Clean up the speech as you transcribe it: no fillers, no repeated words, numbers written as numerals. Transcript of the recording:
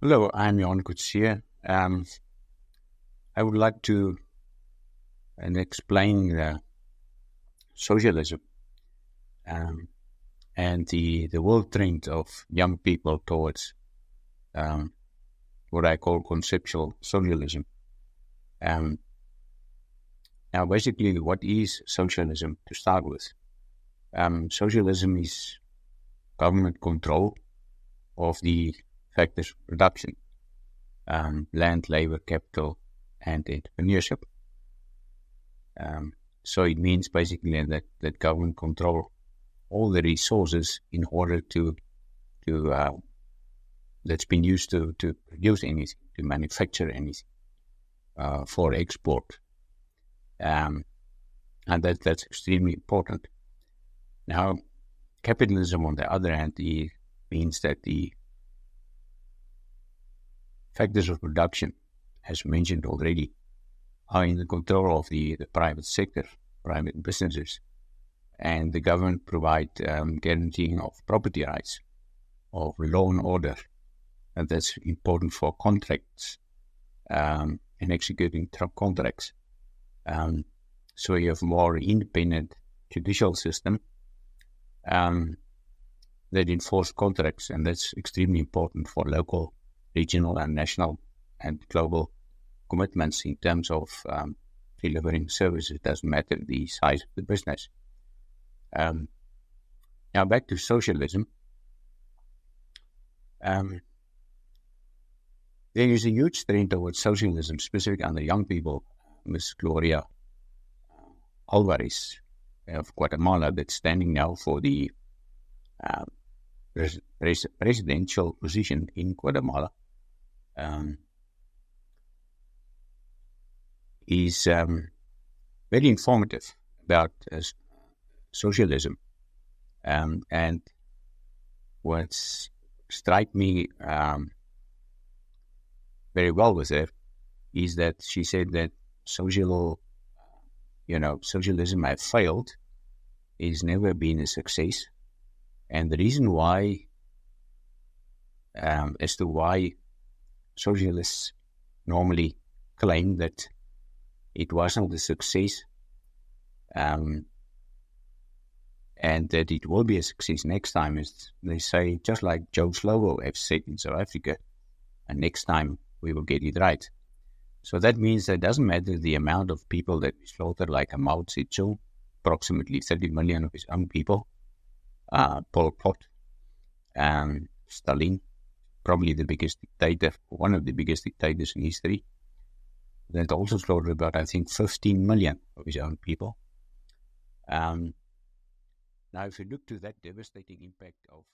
Hello, I'm Johan Coetzee. I would like to explain socialism and the world trend of young people towards what I call conceptual socialism. Now, basically, what is socialism to start with? Socialism is government control of the factors of production, land, labor, capital, and entrepreneurship. So it means basically that government control all the resources in order to that's been used to produce anything, to manufacture anything for export, and that's extremely important. Now, capitalism, on the other hand, means that the factors of production, as mentioned already, are in the control of the private sector, private businesses, and the government provide guaranteeing of property rights, of law and order, and that's important for contracts and executing contracts. So you have more independent judicial system that enforce contracts, and that's extremely important for local, regional, and national and global commitments in terms of delivering services. It doesn't matter the size of the business. Now back to socialism. There is a huge trend towards socialism, specifically under young people. Ms. Gloria Alvarez of Guatemala, that's standing now for the presidential position in Guatemala, is very informative about socialism. And what struck me very well with her is that she said that socialism has failed. It's never been a success. And the reason why, as to why socialists normally claim that it wasn't a success, and that it will be a success next time, is they say, just like Joe Slovo have said in South Africa, and next time we will get it right. So that means that it doesn't matter the amount of people that we slaughter, like a Mao Zedong, approximately 30 million of his own people, Pol Pot, and Stalin, probably the biggest dictator, one of the biggest dictators in history, that also slaughtered about, I think, 15 million of his own people. Now, if you look to that devastating impact of